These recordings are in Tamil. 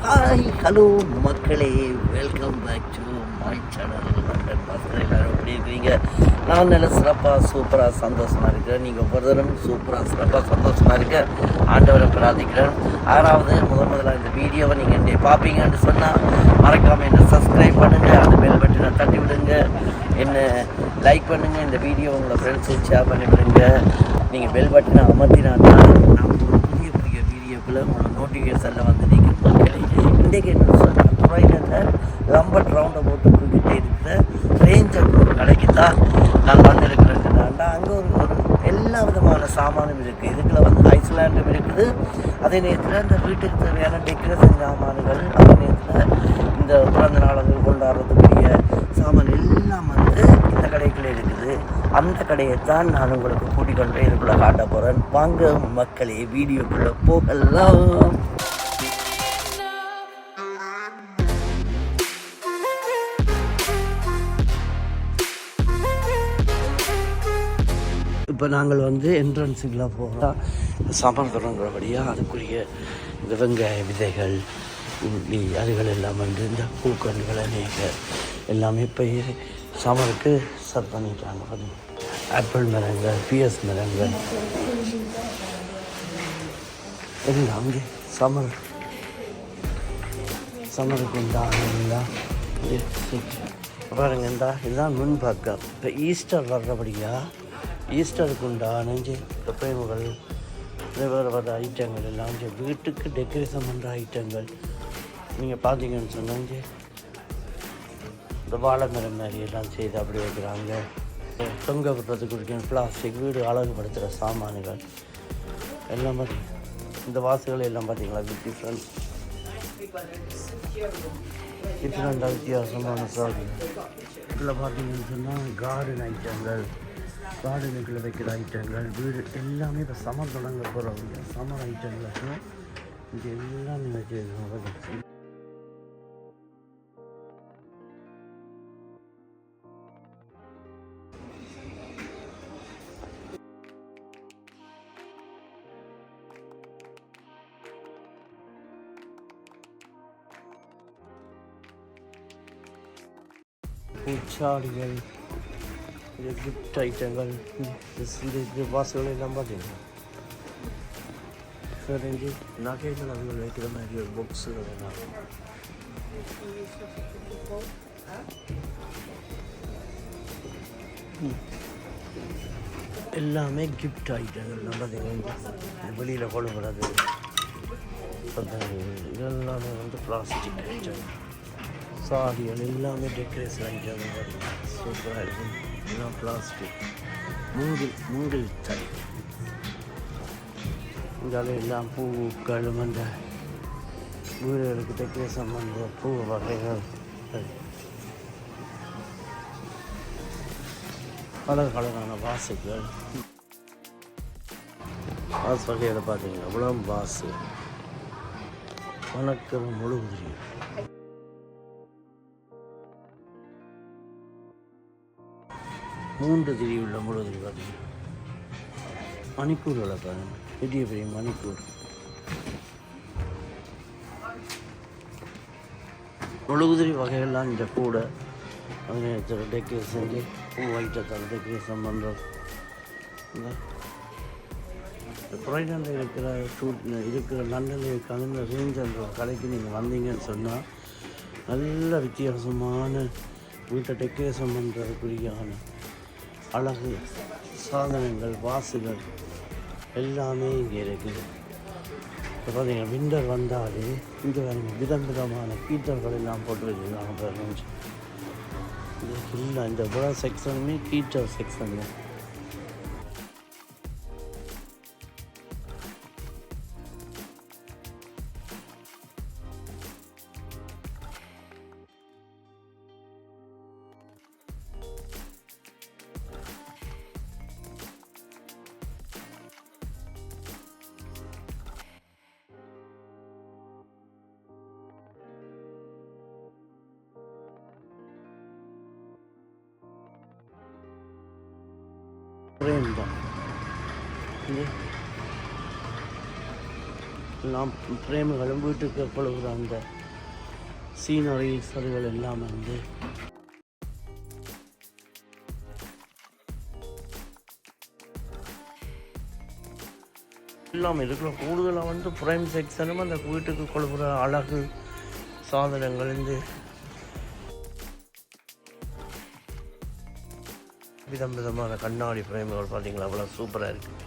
ஹாய் ஹலோ மக்களே, welcome back to my channel London Bhaskar. எல்லோரும் எப்படி இருக்கிறீங்க? நான் நல்ல சிறப்பாக சூப்பராக சந்தோஷமாக இருக்கிறேன். நீங்கள் ஒவ்வொருத்தரும் சூப்பராக சிறப்பாக சந்தோஷமாக இருக்க ஆண்டவரை பிரார்த்திக்கிறேன். ஆறாவது முதலாக இந்த வீடியோவை நீங்கள் என்னை பார்ப்பீங்கன்னு சொன்னால் மறக்காமல் என்னை சப்ஸ்கிரைப் பண்ணுங்கள், அந்த பெல் பட்டனை தட்டி விடுங்க, என்னை லைக் பண்ணுங்கள், இந்த வீடியோ உங்களை ஃப்ரெண்ட்ஸுக்கு ஷேர் பண்ணி விடுங்க. நீங்கள் பெல் பட்டனை அமர்த்தினா நான் புதிய புதிய வீடியோக்குள்ளே உங்களை நோட்டிஃபிகேஷனில் வந்து நீங்கள் இன்றைக்கு என்ன சொன்னால் துறையில் ரொம்ப ரவுண்டை போட்டு போய்கிட்டே இருக்கிற ரேஞ்சர் கடைக்கு தான் நான் வந்திருக்கிறேன். அங்கே ஒரு எல்லா விதமான சாமானும் இருக்குது. இதுக்குள்ள வந்து ஐஸ்லாண்டும் இருக்குது. அதே நேரத்தில் இந்த வீட்டுக்கு தேவையான டெக்கரேஷன் சாமான்கள், அதே நேரத்தில் இந்த பிறந்த நாளங்கள் கொண்டாடுறதுக்குரிய சாமான் எல்லாம் வந்து இந்த கடைக்குள்ளே இருக்குது. அந்த கடையை தான் நான் உங்களுக்கு கூட்டிக் கொண்டு இதுக்குள்ளே காட்ட போகிறேன். வாங்க மக்களே, வீடியோக்குள்ளே போகலாம். இப்போ நாங்கள் வந்து என்ட்ரன்ஸுக்குள்ள போகிறோம். சாமான் தொடங்குறபடியாக அதுக்குரிய இந்த வெங்காய விதைகள், உள்ளி, அதுகள் எல்லாம் வந்து இந்த பூக்கண்டுகள் அநேக எல்லாமே இப்போ சாமானுக்கு செட் பண்ணிட்டாங்க. ஆப்பிள் மரங்கள், பிஎஸ் மரங்கள் எல்லாம் அங்கே சமருக்கு உண்டான பாருங்க. இதுதான் முன்பக்கம். இப்போ ஈஸ்டர் வர்றபடியாக ஈஸ்டருக்கு உண்டான பிரேமுகள், வேறு ஐட்டங்கள் எல்லாம் வீட்டுக்கு டெக்கரேஷன் பண்ணுற ஐட்டங்கள் நீங்கள் பார்த்தீங்கன்னு சொன்னாங்க. இந்த வாழை மரம் மாதிரி எல்லாம் செய்து அப்படி வைக்கிறாங்க. தொங்க விடுறதுக்கு கொடுக்க பிளாஸ்டிக், வீடு அழகுபடுத்துகிற சாமான்கள் எல்லாம் பார்த்தீங்க. இந்த வாசுகள் எல்லாம் பார்த்தீங்களா, டிஃப்ரெண்டாக வித்தியாசமான சாதி. இதில் பார்த்தீங்கன்னு சொன்னால் கார்டன் ஐட்டங்கள், கார்டனுக்குள்ளே வைக்கிற ஐட்டங்கள், வீடு எல்லாமே இப்போ சமர் தொடங்க போகிறவங்க சமர் ஐட்டங்கள் இது எல்லாமே வச்சுருக்கோம். பூச்சாடிகள், இது கிஃப்ட் ஐட்டங்கள், இந்த வாசுகள் எல்லாம் பார்த்தீங்கன்னா சரி. நகைகள் அதுகள் வைக்கிற மாதிரி ஒரு பாக்ஸுகள் எல்லாம் எல்லாமே கிஃப்ட் ஐட்டங்கள் தான் பார்த்தீங்கன்னா. வெளியில் கொழுவுறது இதெல்லாமே வந்து பிளாஸ்டிக் ஐட்டம். சாடிகள் எல்லாமே டெக்கரேஷன் ஐட்டம் சூப்பராக இருக்கும். எல்லாம் பிளாஸ்டிக். மூங்கில் தறி இதால் எல்லாம் பூக்கள், அந்த வீடுகளுக்கு டெக்கரேஷன் பண்ணுற பூ வகைகள், கலரான வாசுகள். வாசு வகையில் பார்த்தீங்கன்னா அவ்வளோ வாசு வணக்கம் முழுகுதிரி. மூன்று திரி உள்ள முழுதிரி பார்த்தீங்கன்னா மணிக்கூர் வளர்ப்பாங்க. பெரிய பெரிய மணிக்கூர் முழுகுதிரி வகைகள்லாம் இந்த கூட அது டெக்கரேஷன் பூ ஐட்டத்தால் டெக்கரேஷன் பண்ணுறது. இந்த புரைடனில் இருக்கிற லண்டனில் இருக்காங்க. இந்த ரேஞ்சன்ற கடைக்கு நீங்கள் வந்தீங்கன்னு சொன்னால் நல்ல வித்தியாசமான வீட்டை டெக்கரேஷன் பண்ணுறதுக்குரியான அழகு சாதனங்கள், வாசுகள் எல்லாமே இங்கே இருக்குது. இப்போ பார்த்தீங்கன்னா விண்டர் வந்தாலே இங்கே விதமான ஹீட்டர்கள் எல்லாம் போட்டு வச்சுருக்காங்க. இது ஃபுல்லாக இந்த புற செக்ஷனுமே ஹீட்டர் செக்ஷன். ஃப்ரேம் தான் இது. எல்லாம் பிரேமிகளும் வீட்டுக்கு கொள்கிற அந்த சீனரிஸ் அதுகள் எல்லாம் வந்து இல்லாமல் இருக்கிற கூடுதலாக வந்து ப்ரைம் செக்ஷனும் அந்த வீட்டுக்கு கொள்கிற அழகு சாதனங்கள் இந்த விதம் விதமான கண்ணாடி ஃப்ரேம்கள் பார்த்தீங்களா அவ்வளோ சூப்பராக இருக்குது.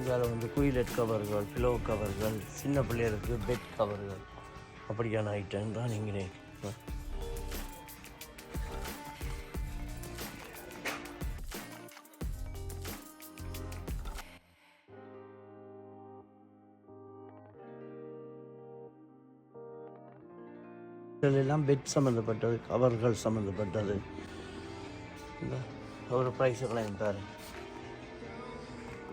இதில் வந்து குயிலட் கவர்கள், பிலோ கவர்கள், சின்ன பிள்ளைகளுக்கு பெட் கவர்கள் அப்படியான ஐட்டம் தான் நீங்களே இதெல்லாம் பெட் சம்மந்தப்பட்டது, கவர்கள் சம்மந்தப்பட்டது. இந்த ஒரு ப்ரைஸுகளையும் பாரு.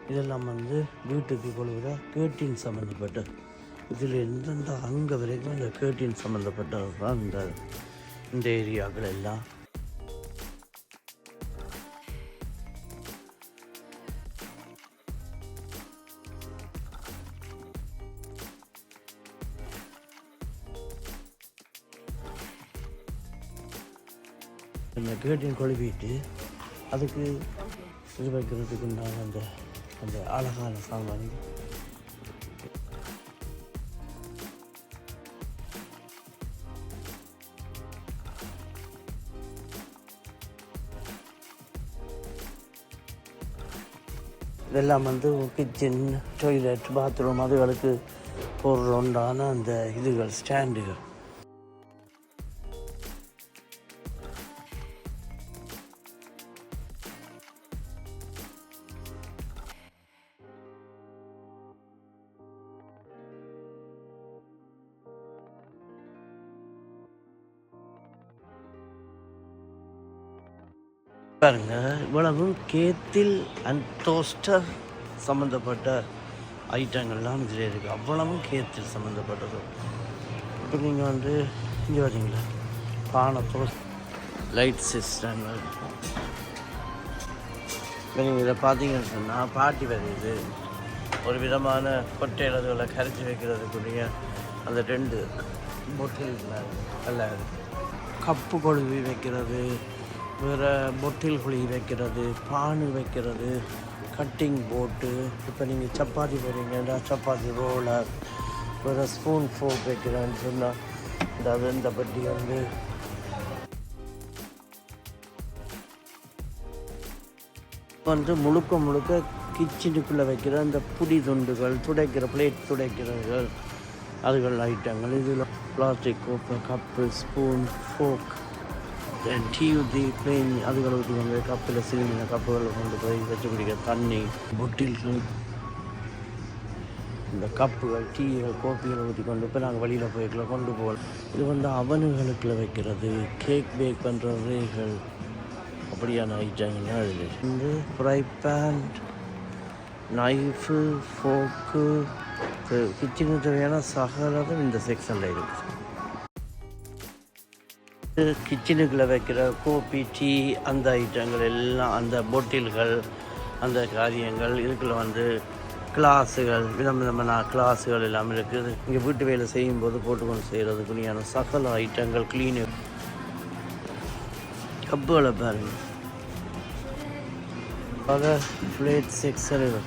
இதெல்லாம் வந்து வீட்டுக்கு கொள்கிற கேர்டின் சம்மந்தப்பட்டது. இதில் எந்தெந்த அங்கே வரைக்கும் இந்த கேர்டின் சம்மந்தப்பட்டது தான் இந்த ஏரியாக்கள் எல்லாம். இந்த கேர்டின் கொழுவிட்டு அதுக்கு இது வைக்கிறதுக்கு உண்டான அந்த அந்த அழகான சாமான் இதெல்லாம் வந்து கிச்சன், டாய்லெட், பாத்ரூம் அதுகளுக்கு போடுற உண்டான அந்த இதுகள் ஸ்டாண்டுகள். பாருங்க, இவ்வளவும் கேத்தில் அண்ட் டோஸ்டர் சம்மந்தப்பட்ட ஐட்டங்கள்லாம் இதில் இருக்குது. அவ்வளவும் கேத்தில் சம்மந்தப்பட்டது. இப்போ நீங்கள் வந்து இங்கே வரீங்களா, பானத்தோ லைட் சிஸ்டங்கள் நீங்கள் இதை பார்த்தீங்கன்னு சொன்னால் பாட்டி வருது. ஒரு விதமான கொட்டைகளை கரைச்சி வைக்கிறதுக்குரிய அந்த 2 பொட்டில்கள் அல்ல, கப்பு கொழுவி வைக்கிறது, வேறு பொட்டில் குழி வைக்கிறது, பானு வைக்கிறது, கட்டிங் போட்டு. இப்போ நீங்கள் சப்பாத்தி போடுறீங்கன்னா சப்பாத்தி ரோலர், வேறு ஸ்பூன் ஃபோக் வைக்கிறேன்னு சொன்னால் இந்த பட்டி வந்து முழுக்க கிச்சனுக்குள்ளே வைக்கிற அந்த புடி துண்டுகள், துடைக்கிற பிளேட் துடைக்கிறதுகள் அதுகள் ஐட்டங்கள். இதில் பிளாஸ்டிக் கோப்பை, கப்பு, ஸ்பூன், ஃபோக், டீ ஊற்றி பிளெயின் அதுகளை ஊற்றிக்கொண்டு கப்பில் சிலிண்டின கப்புகளை கொண்டு போய் வச்சு குடிக்கிற தண்ணி, பொட்டில்கள், இந்த கப்புகள், டீகள், கோப்பிகளை ஊற்றிக்கொண்டு இப்போ நாங்கள் வெளியில் போய்க்குள்ள கொண்டு போகலாம். இது வந்து அவனுகளுக்குள்ள வைக்கிறது, கேக் பேக் பண்ணுற ரேகள் அப்படியான ஐட்டங்கள்லாம் அதில் வந்து ஃப்ரை பேன், நைஃபு, ஃபோக்கு, கிச்சனுக்கு தேவையான சகலதும் இந்த செக்ஷனில் இருக்குது. கிச்சனுக்குள்ளே வைக்கிற கோப்பி, டீ அந்த ஐட்டங்கள் எல்லாம், அந்த பொட்டில்கள், அந்த காரியங்கள் இதுக்குள்ள வந்து கிளாஸுகள், விதமான கிளாஸுகள் எல்லாம் இருக்குது. இங்கே வீட்டு வேலை செய்யும்போது போட்டுக்கொண்டு செய்கிறதுக்குனியான சகல ஐட்டங்கள், க்ளீனு கப்புகளை பாருங்கள், பல பிளேட் செக்ஷனுகள்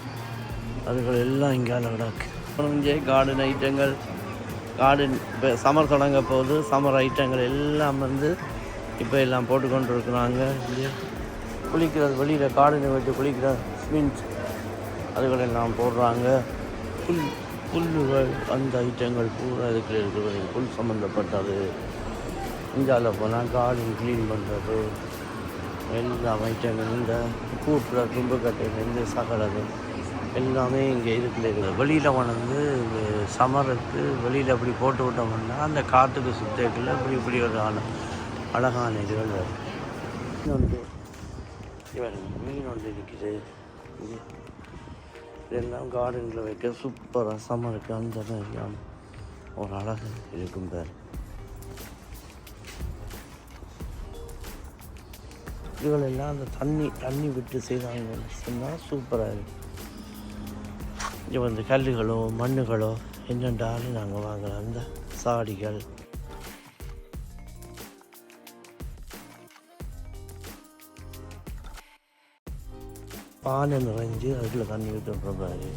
அதுகள் எல்லாம் இங்கே கிடக்கு. இங்கே கார்டன் ஐட்டங்கள், கார்டன் இப்போ சம்மர் தொடங்க போது சம்மர் ஐட்டங்கள் எல்லாம் வந்து இப்போ எல்லாம் போட்டுக்கொண்டு இருக்கிறாங்க. இங்கே குளிக்கிறது, வெளியில் கார்டனை வச்சு குளிக்கிற ஸ்விம்ஸ் அதுகள் எல்லாம் போடுறாங்க. புல்லுகள் அந்த ஐட்டங்கள் பூரா இதுக்குள்ள இருக்கிறது, புல் சம்மந்தப்பட்டது. இந்தியாவில் போனால் கார்டன் க்ளீன் பண்ணுறது எல்லா ஐட்டங்கள், இந்த கூட்டுற தும்பு கட்டையிலேருந்து சகலது எல்லாமே இங்கே இதுக்குள்ள இருக்குது. வெளியில் வந்து சம்மருக்கு வெளியில் அப்படி போட்டு விட்டோம்னா அந்த காற்றுக்கு சுத்தக்குள்ள இப்படி ஒரு அழகான இதுகள் வரும். மீன் ஒன்று இருக்குது. இதெல்லாம் கார்டனில் வைக்க சூப்பர் ரசமாக இருக்குது. அந்த மாதிரியான ஒரு அழகு இருக்கும் பேர். இதுகளெல்லாம் அந்த தண்ணி விட்டு செய்தாங்கன்னு சொன்னால் சூப்பராக இருக்குது. இங்கே வந்து கல்லுகளோ மண்ணுகளோ என்னென்றாலும் நாங்கள் வாங்கலாம். அந்த சாடிகள் பானை நிறைஞ்சு அதில் தண்ணி விட்டுற மாதிரி.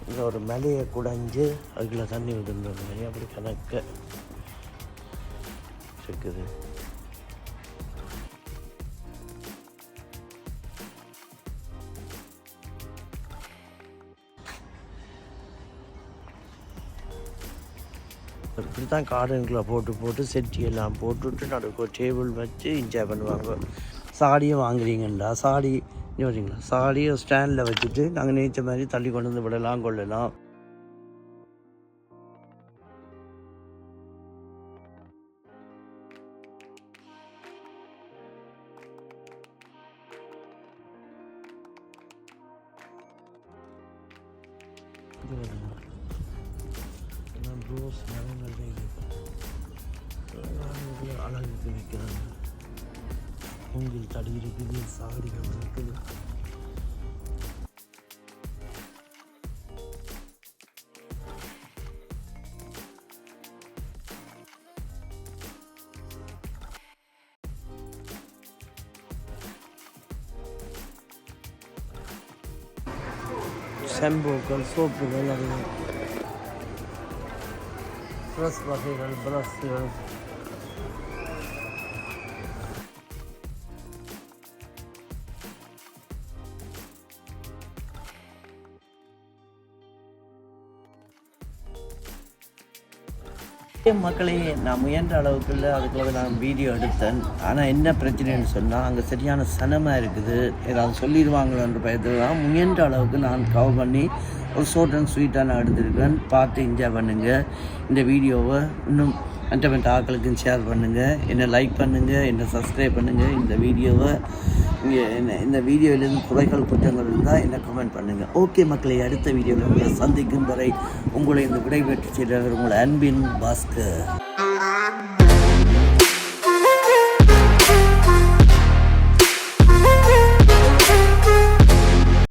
இங்கே ஒரு மலையை குடைஞ்சு அதில் தண்ணி விட்டுற மாதிரி அப்படி கணக்க இருக்குது. இப்படி தான் கார்டனுக்குள்ளே போட்டு செட்டியெல்லாம் போட்டுவிட்டு நடுக்கு ஒரு டேபிள் வச்சு என்ஜாய் பண்ணுவாங்க. சாடியை வாங்குறீங்கண்டா சாடி வரீங்களா, சாடியை ஸ்டாண்டில் வச்சுட்டு நாங்கள் நேச்ச மாதிரி தள்ளி கொண்டு வந்து விடலாம் கொள்ளலாம். ரோஸ் மரங்கள் அழகுக்கு வைக்கிறாங்க. மூங்கில் தடி இருக்குது, சாடிகள் இருக்குது. ஷாம்பூக்கள் சோப்புகள் அது ப்ரஷ் வகைகள் ப்ரஷ்கள் மக்களே. நான் முயன்ற அளவுக்குள்ள அதுக்குள்ள நான் வீடியோ எடுத்தேன். ஆனால் என்ன பிரச்சனைன்னு சொன்னால் அங்கே சரியான சனமாக இருக்குது. ஏதாவது சொல்லிடுவாங்களோன்ற பயத்தில் தான் முயன்ற அளவுக்கு நான் கவர் பண்ணி ஒரு ஷார்ட் அண்ட் ஸ்வீட்டாக நான் எடுத்துருக்கேன். பார்த்து என்ஜாய் பண்ணுங்கள். இந்த வீடியோவை இன்னும் மற்ற ஆட்களுக்கும் ஷேர் பண்ணுங்கள். என்னை லைக் பண்ணுங்கள், என்னை சப்ஸ்கிரைப் பண்ணுங்கள். இந்த வீடியோவை இந்த வீடியோவிலேருந்து குறைகள் குற்றங்கள் இருந்தால் என்னை கமெண்ட் பண்ணுங்கள். ஓகே மக்களை, அடுத்த வீடியோவில் உங்களை சந்திக்கும் வரை உங்களை இந்த விடைபெற்று செல்வர் உங்கள் அன்பின் பாஸ்கர்.